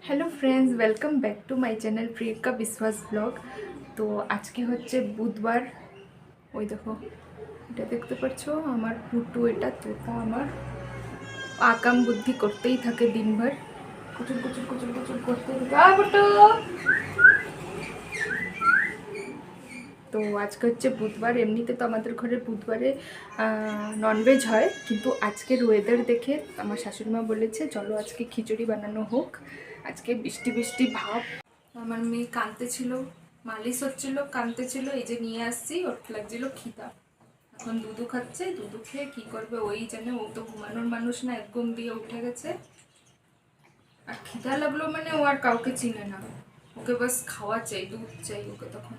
Hello friends, welcome back to my channel Priyanka বিশ্বাস blog. তো আজকে হচ্ছে বুধবার। ওই দেখো, এটা দেখতে পাচ্ছ আমার পুটু, এটা তোতা আমার আকাম বুদ্ধি করতেই থাকে দিনভর, কুচুর কুচুর কুচুর কুচুর করতেই থাকে। পুটু, তো আজকে হচ্ছে বুধবার। এমনিতে তো আমাদের ঘরে বুধবারে ননভেজ হয়, কিন্তু আজকের ওয়েদার দেখে আমার শাশুড়িমা বলেছে চলো আজকে খিচুড়ি বানানো হোক। আজকে বৃষ্টি বৃষ্টি ভাব। আমার মেয়ে কাঁদতেছিল, মালিশ হচ্ছিল, কাঁদতেছিল, এই যে নিয়ে আসছি, ওর লাগছিল খিদা। এখন দুধু খাচ্ছে, দুধু খেয়ে কী করবে ওই জানে, ও তো ঘুমানোর মানুষ না, এক ঘুম দিয়ে উঠে গেছে। আর খিদা লাগলো মানে ও আর কাউকে চিনে না, ওকে বাস খাওয়া চাই, দুধ চাই ওকে তখন।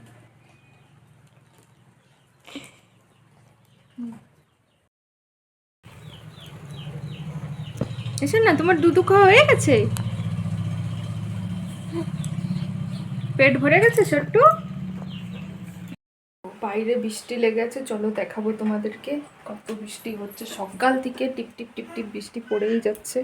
এসে না, তোমার দুধু খাওয়া হয়ে গেছে? পেট ভরে গেছে সট্টু? বাইরে বৃষ্টি লেগে আছে, চলো দেখাবো তোমাদেরকে কত বৃষ্টি হচ্ছে। সকাল থেকে টিপ টিপ টিপ টিপ বৃষ্টি পড়েই যাচ্ছে।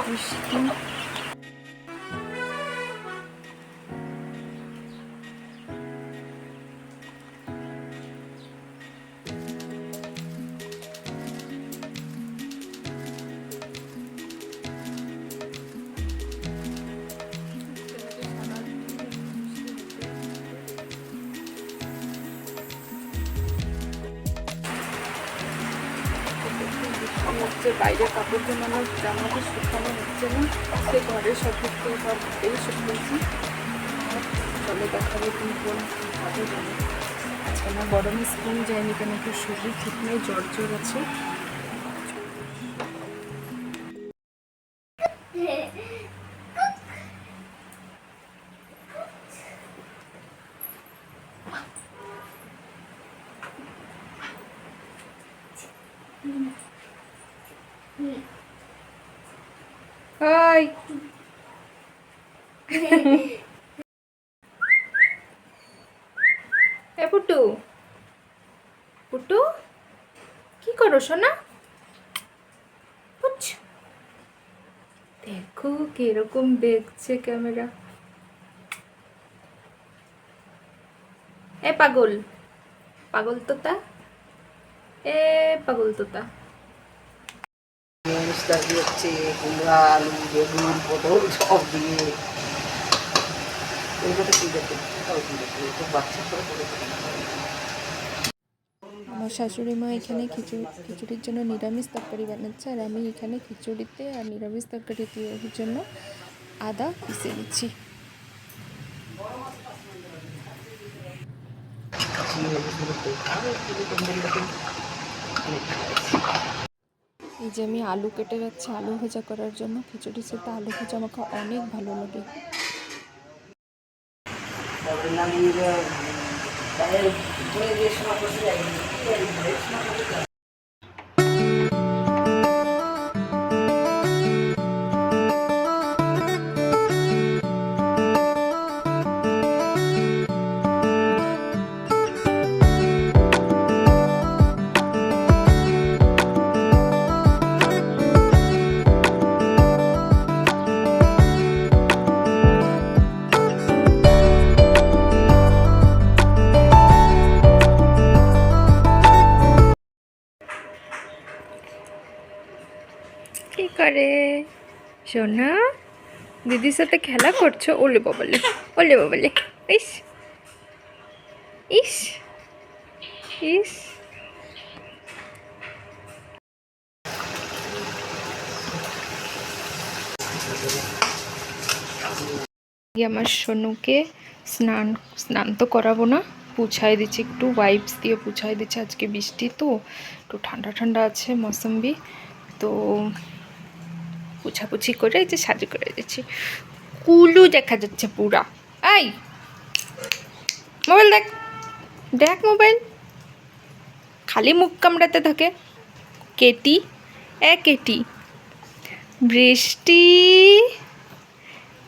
বৃষ্টি হচ্ছে, বাইরে কাপড় জামানো জামাতে শুকানো হচ্ছে না, সে ঘরে সব এই শুকিয়েছি। চলো দেখাবো তুমি কোন ভাবে জানো। আজকে আমার গরমে স্কিন যায়নি কেন, একটু শরীর ঠিক নেই, জ্বর জ্বর আছে। ওই এ পুটু, পুটু কি করো সোনা? পুচ, দেখো কিরকম দেখছে ক্যামেরা। এ পাগল, পাগল তোতা, এ পাগল তোতা। মশলা হচ্ছে কুমড়া, আলু, বেগুন, পটল সব দিয়ে এগুলোতে কি দেখে খুব বাচ্চা করে করে। আমার শাশুড়ি মা এখানে খিচুড়ির জন্য নিরামিষ তরকারি বানাচ্ছে, আর আমি এখানে খিচুড়িতে আর নিরামিষ তরকারি তৈরির জন্য আদা পিষে নিচ্ছি। এই যে আমি আলু কেটে রাখছি আলু ভাজা করার জন্য। খিচুড়ির সাথে আলু ভাজা আমাকে অনেক ভালো লাগে। কি করে সোনা? দিদির সাথে খেলা করছো? ওলে বাবলে, ওলে বাবলে, ইস ইস ইস। আমার সোনুকে স্নান স্নান তো করাবো না, পুছাই দিচ্ছি, একটু ওয়াইপস দিয়ে পুছাই দিচ্ছি। আজকে বৃষ্টি তো একটু ঠান্ডা ঠান্ডা আছে মৌসুম্বি, তো পুছাপুছি করে এই যে সাজু করে দিচ্ছি। কুলু দেখা যাচ্ছে পুরা। এই মোবাইল দেখ, দেখ মোবাইল, খালি মুখ কামড়াতে থাকে। কেটি, এ কেটি, বৃষ্টি,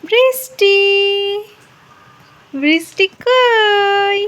বৃষ্টি। বৃষ্টি কই?